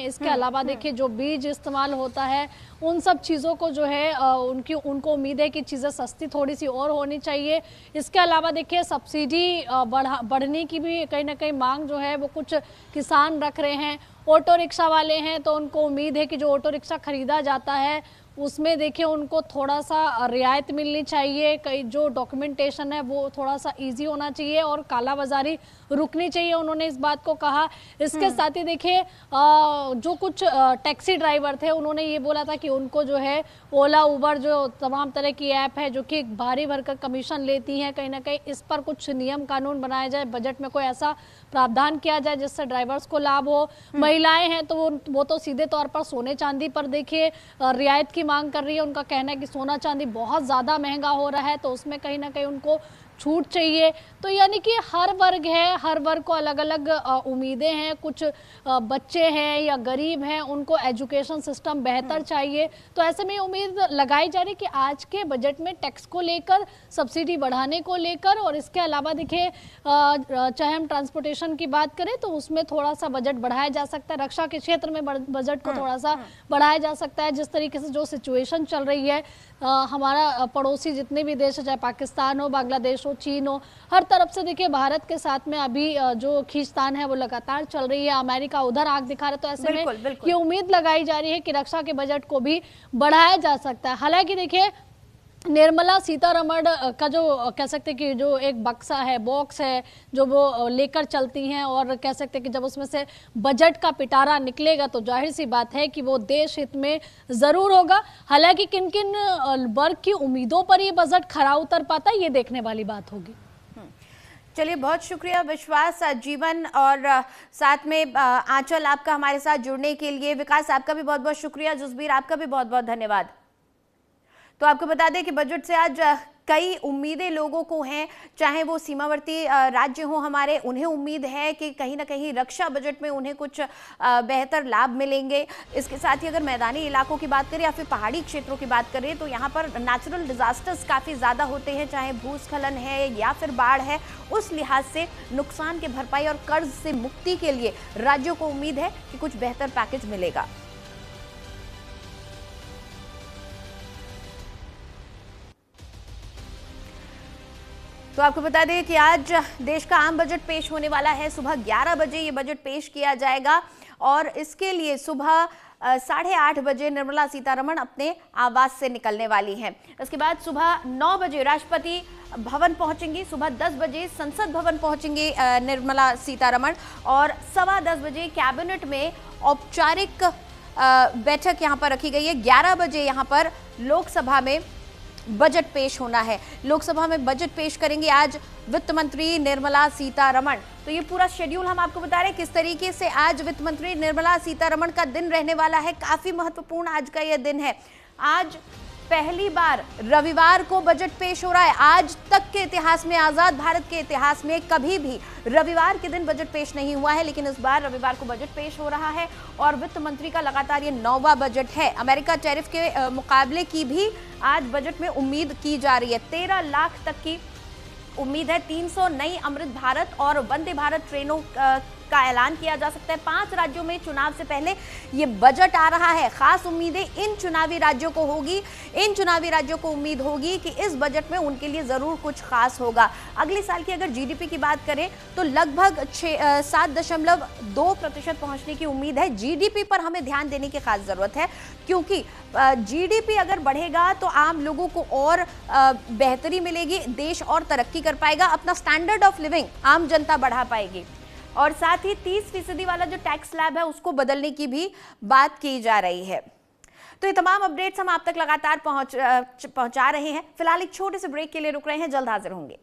इसके अलावा देखिए जो बीज इस्तेमाल होता है उन सब चीज़ों को जो है उनको उम्मीद है कि चीज़ें सस्ती थोड़ी सी और होनी चाहिए। इसके अलावा देखिए सब्सिडी बढ़ने की भी कहीं ना कहीं मांग जो है वो कुछ किसान रख रहे हैं। ऑटो रिक्शा वाले हैं तो उनको उम्मीद है कि जो ऑटो रिक्शा खरीदा जाता है उसमें देखिए उनको थोड़ा सा रियायत मिलनी चाहिए, कई जो डॉक्यूमेंटेशन है वो थोड़ा सा इजी होना चाहिए और कालाबाजारी रुकनी चाहिए, उन्होंने इस बात को कहा। इसके साथ ही देखिए जो कुछ टैक्सी ड्राइवर थे उन्होंने ये बोला था कि उनको जो है ओला उबर जो तमाम तरह की ऐप है जो कि भारी भरकर कमीशन लेती हैं, कहीं ना कहीं इस पर कुछ नियम कानून बनाया जाए, बजट में कोई ऐसा प्रावधान किया जाए जिससे ड्राइवर्स को लाभ हो। महिलाएं हैं तो वो तो सीधे तौर पर सोने चांदी पर देखिए रियायत की मांग कर रही है। उनका कहना है कि सोना चांदी बहुत ज़्यादा महंगा हो रहा है तो उसमें कहीं ना कहीं उनको छूट चाहिए। तो यानी कि हर वर्ग है, हर वर्ग को अलग अलग उम्मीदें हैं। कुछ बच्चे हैं या गरीब हैं उनको एजुकेशन सिस्टम बेहतर चाहिए। तो ऐसे में उम्मीद लगाई जा रही है कि आज के बजट में टैक्स को लेकर, सब्सिडी बढ़ाने को लेकर और इसके अलावा देखिए चाहे हम ट्रांसपोर्टेशन की बात करें तो उसमें थोड़ा सा बजट बढ़ाया जा सकता है, रक्षा के क्षेत्र में बजट को थोड़ा सा बढ़ाया जा सकता है। जिस तरीके से जो सिचुएशन चल रही है, हमारा पड़ोसी जितने भी देश है, चाहे पाकिस्तान हो, बांग्लादेश हो, चीन हो, हर तरफ से देखिए भारत के साथ में अभी जो खींचतान है वो लगातार चल रही है। अमेरिका उधर आंख दिखा रहा है। तो ऐसे में ये उम्मीद लगाई जा रही है कि रक्षा के बजट को भी बढ़ाया जा सकता है। हालांकि देखिए निर्मला सीतारमण का जो कह सकते हैं कि जो एक बक्सा है, बॉक्स है जो वो लेकर चलती हैं और कह सकते हैं कि जब उसमें से बजट का पिटारा निकलेगा तो जाहिर सी बात है कि वो देश हित में ज़रूर होगा। हालांकि किन किन वर्ग की उम्मीदों पर ये बजट खरा उतर पाता है ये देखने वाली बात होगी। चलिए, बहुत शुक्रिया विश्वास, जीवन और साथ में आंचल आपका हमारे साथ जुड़ने के लिए। विकास आपका भी बहुत बहुत शुक्रिया। जुसबीर आपका भी बहुत बहुत धन्यवाद। तो आपको बता दें कि बजट से आज कई उम्मीदें लोगों को हैं, चाहे वो सीमावर्ती राज्य हो हमारे, उन्हें उम्मीद है कि कहीं ना कहीं रक्षा बजट में उन्हें कुछ बेहतर लाभ मिलेंगे। इसके साथ ही अगर मैदानी इलाकों की बात करें या फिर पहाड़ी क्षेत्रों की बात करें तो यहाँ पर नेचुरल डिजास्टर्स काफ़ी ज़्यादा होते हैं, चाहे भूस्खलन है या फिर बाढ़ है। उस लिहाज से नुकसान के भरपाई और कर्ज से मुक्ति के लिए राज्यों को उम्मीद है कि कुछ बेहतर पैकेज मिलेगा। तो आपको बता दें कि आज देश का आम बजट पेश होने वाला है। सुबह 11 बजे ये बजट पेश किया जाएगा और इसके लिए सुबह 8:30 बजे निर्मला सीतारमण अपने आवास से निकलने वाली हैं। इसके बाद सुबह 9 बजे राष्ट्रपति भवन पहुंचेंगी, सुबह 10 बजे संसद भवन पहुंचेंगी निर्मला सीतारमण और 10:15 बजे कैबिनेट में औपचारिक बैठक यहां पर रखी गई है। 11 बजे यहां पर लोकसभा में बजट पेश होना है। लोकसभा में बजट पेश करेंगे आज वित्त मंत्री निर्मला सीतारमण। तो ये पूरा शेड्यूल हम आपको बता रहे हैं किस तरीके से आज वित्त मंत्री निर्मला सीतारमण का दिन रहने वाला है। काफी महत्वपूर्ण आज का यह दिन है। आज पहली बार रविवार को बजट पेश हो रहा है। आज तक के इतिहास में, आजाद भारत के इतिहास में कभी भी रविवार के दिन बजट पेश नहीं हुआ है, लेकिन इस बार रविवार को बजट पेश हो रहा है और वित्त मंत्री का लगातार ये 9वां बजट है। अमेरिका टैरिफ के मुकाबले की भी आज बजट में उम्मीद की जा रही है। 13 लाख तक की उम्मीद है। 300 नई अमृत भारत और वंदे भारत ट्रेनों का ऐलान किया जा सकता है। 5 राज्यों में चुनाव से पहले ये बजट आ रहा है। खास उम्मीदें इन चुनावी राज्यों को होगी। इन चुनावी राज्यों को उम्मीद होगी कि इस बजट में उनके लिए जरूर कुछ खास होगा। अगले साल की अगर जीडीपी की बात करें तो लगभग 7.2% पहुंचने की उम्मीद है। जीडीपी पर हमें ध्यान देने की खास जरूरत है क्योंकि जीडीपी अगर बढ़ेगा तो आम लोगों को और बेहतरी मिलेगी, देश और तरक्की कर पाएगा, अपना स्टैंडर्ड ऑफ लिविंग आम जनता बढ़ा पाएगी। और साथ ही 30% वाला जो टैक्स स्लैब है उसको बदलने की भी बात की जा रही है। तो ये तमाम अपडेट्स हम आप तक लगातार पहुंचा रहे हैं। फिलहाल एक छोटे से ब्रेक के लिए रुक रहे हैं, जल्द हाजिर होंगे।